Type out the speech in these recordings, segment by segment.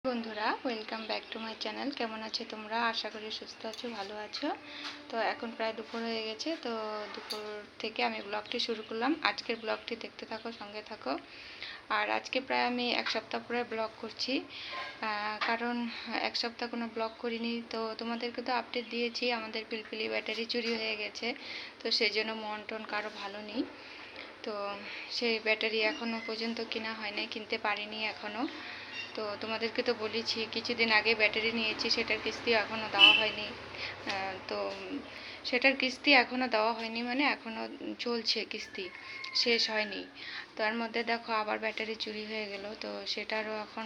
বন্ধুরা, welcome back to my channel. কেমন আছো তোমরা? আশা করি সুস্থ আছো, ভালো আছো। তো এখন প্রায় দুপুর হয়ে গেছে, তো দুপুর থেকে আমি ব্লগটি শুরু করলাম। আজকের ব্লগটি দেখতে থাকো, সঙ্গে থাকো। আর আজকে প্রায় আমি এক সপ্তাহ পরে ব্লগ করছি, কারণ এক সপ্তাহ কোনো ব্লগ করিনি। তো তোমাদেরকে তো আপডেট দিয়েছি, আমাদের পিলপিলি ব্যাটারি চুরি হয়ে গেছে, তো সেই জন্য মন টন কারো ভালো নেই। তো সেই ব্যাটারি এখনও পর্যন্ত কেনা হয়নি, কিনতে পারিনি এখনও। তো তোমাদেরকে তো বলেছি, কিছুদিন আগে ব্যাটারি নিয়েছি, সেটার কিস্তি এখনও দেওয়া হয়নি। তো সেটার কিস্তি এখনও দেওয়া হয়নি, মানে এখনও চলছে, কিস্তি শেষ হয়নি। তার মধ্যে দেখো আবার ব্যাটারি চুরি হয়ে গেল, তো সেটারও এখন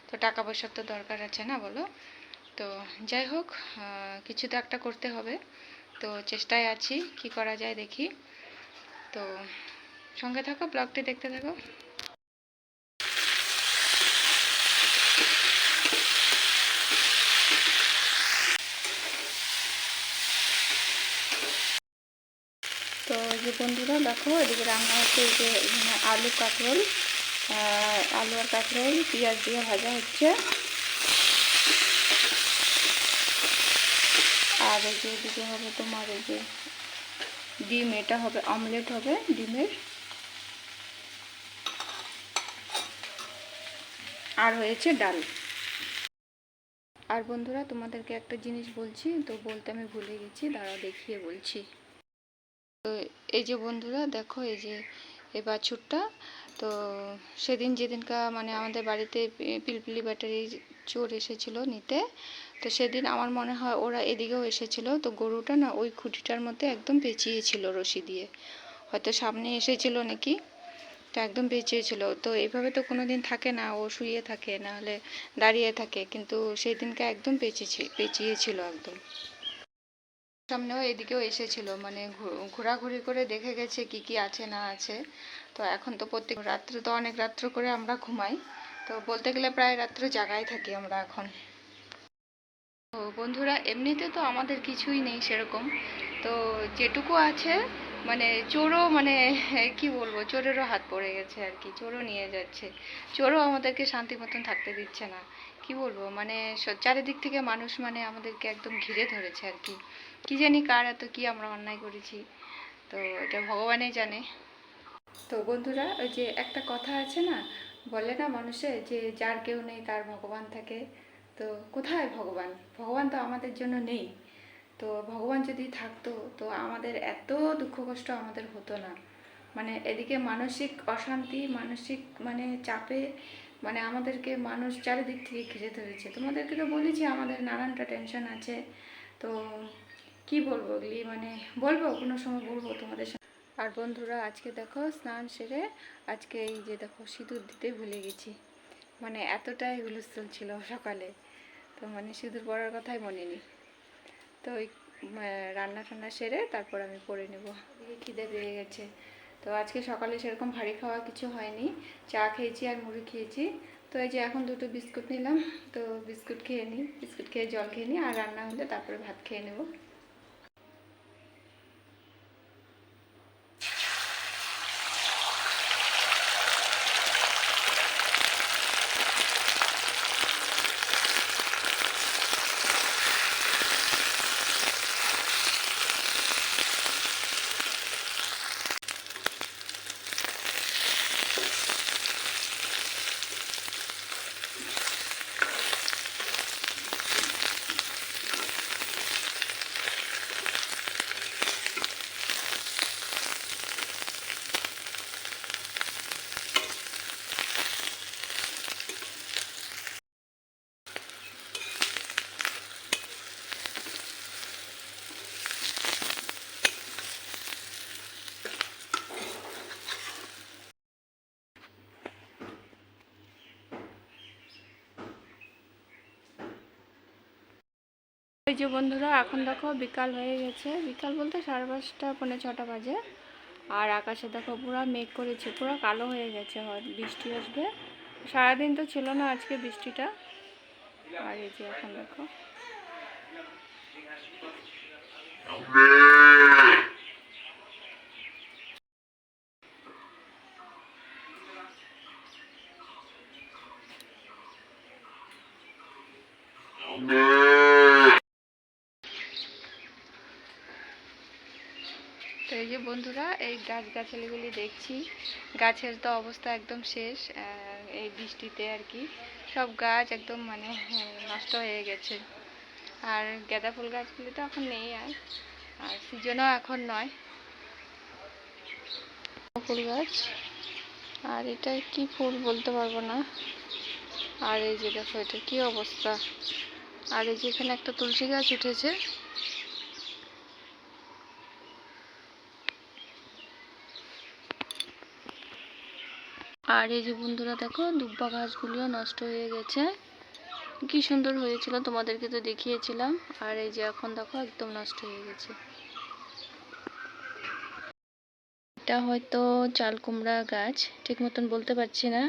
তো টাকা পয়সার তো দরকার আছে না, বলো? তো যাই হোক, কিছু তো একটা করতে হবে। তো চেষ্টায় আছি, কি করা যায় দেখি। তো সঙ্গে থাকো, ব্লগটি দেখতে থাকো। তো যে বন্ধুরা দেখো, এদিকে রান্না হচ্ছে, এই যে এখানে আলু কাঁকরোল, আলু আর কাঁকরোল পেঁয়াজ দিয়ে ভাজা হচ্ছে। আর এই যে এদিকে হবে তোমার এই যে ডিম, এটা হবে অমলেট, হবে ডিমের। আর হয়েছে ডাল। আর বন্ধুরা, তোমাদেরকে একটা জিনিস বলছি, তো বলতে আমি ভুলে গেছি, দাঁড়াও দেখিয়ে বলছি। তো এই যে বন্ধুরা দেখো, এই যে এই বাছুরটা, তো সেদিন যেদিনকা মানে আমাদের বাড়িতে পিলপিলি ব্যাটারি চোর এসেছিল নিতে, তো সেদিন আমার মনে হয় ওরা এদিকেও এসেছিল। তো গরুটা না ওই খুঁটিটার মধ্যে একদম পেঁচিয়েছিল রশি দিয়ে, হয়তো সামনে এসেছিল নাকি, তো একদম পেঁচিয়েছিল। তো এইভাবে তো কোনো দিন থাকে না, ও শুয়ে থাকে, না হলে দাঁড়িয়ে থাকে, কিন্তু সেই দিনকে একদম পেঁচিয়েছিল একদম। সামনেও এদিকেও এসেছিল, মানে ঘোরাঘুরি করে দেখে গেছে কি কি আছে না আছে। তো এখন তো প্রত্যেক রাত্রে তো অনেক রাত্র করে আমরা ঘুমাই, তো বলতে গেলে প্রায় রাত্রে জাগাই থাকি আমরা এখন। তো বন্ধুরা, এমনিতে তো আমাদের কিছুই নেই সেরকম, তো যেটুকু আছে মানে চোরও, মানে কি বলবো, চোরেরও হাত পড়ে গেছে আর কি, চোরও নিয়ে যাচ্ছে। চোরও আমাদেরকে শান্তি মতন থাকতে দিচ্ছে না, কি বলবো, মানে চারিদিক থেকে মানুষ মানে আমাদেরকে একদম ঘিরে ধরেছে আর কি। কি জানি কার এত কি আমরা অন্যায় করেছি, তো এটা ভগবানই জানে। তো বন্ধুরা, ওই যে একটা কথা আছে না, বলে না মানুষে যে যার কেউ নেই তার ভগবান থাকে। তো কোথায় ভগবান? ভগবান তো আমাদের জন্য নেই। তো ভগবান যদি থাকতো, তো আমাদের এত দুঃখ কষ্ট আমাদের হতো না। মানে এদিকে মানসিক অশান্তি, মানসিক মানে চাপে, মানে আমাদেরকে মানুষ চারিদিক থেকে ঘিরে ধরেছে। তোমাদেরকে তো বলেছি আমাদের নানানটা টেনশন আছে। তো কি বলবো ওগুলি, মানে বলবো কোনো সময়, বলবো তোমাদের সাথে। আর বন্ধুরা, আজকে দেখো স্নান সেরে আজকে এই যে দেখো সিঁদুর দিতে ভুলে গেছি, মানে এতটাই হুলস্থুল ছিল সকালে, তো মানে সিঁদুর পরার কথাই মনে নেই। তো ওই রান্না টান্না সেরে তারপর আমি পরে নেব, খিদে পেয়ে গেছে। তো আজকে সকালে সেরকম ভারী খাওয়া কিছু হয়নি, চা খেয়েছি আর মুড়ি খেয়েছি। তো এই যে এখন দুটো বিস্কুট নিলাম, তো বিস্কুট খেয়ে নিই, বিস্কুট খেয়ে জল খেয়ে নিই, আর রান্না হলে তারপরে ভাত খেয়ে নেব। এই যে বন্ধুরা, এখন দেখো বিকাল হয়ে গেছে, বিকাল বলতে 5:30 পৌনে 6টা বাজে। আর আকাশে দেখো পুরো মেঘ করেছে, পুরো কালো হয়ে গেছে, হয় বৃষ্টি আসবে। সারাদিন তো ছিল না আজকে বৃষ্টিটা। আর এই যে এখন দেখো, তো এই যে বন্ধুরা, এই গাছগাছালিগুলি দেখছি, গাছের তো অবস্থা একদম শেষ। এই বৃষ্টিতে আর কি সব গাছ একদম মানে নষ্ট হয়ে গেছে। আর গাঁদা ফুল গাছগুলি তো এখন নেই, আর সিজনও এখন নয় ফুল গাছ। আর এটা কি ফুল বলতে পারবো না। আর এই যে দেখো এটা কি অবস্থা। আর এই যে এখানে একটা তুলসী গাছ উঠেছে। আর এই যে বন্ধুরা দেখো, দুব্বা গাছগুলিও নষ্ট হয়ে গেছে। কি সুন্দর হয়েছিল, তোমাদেরকে তো দেখিয়েছিলাম। আর এই যে এখন দেখো একদম নষ্ট হয়ে গেছে। এটা হয়তো চাল কুমড়া গাছ, ঠিক মতন বলতে পারছি না।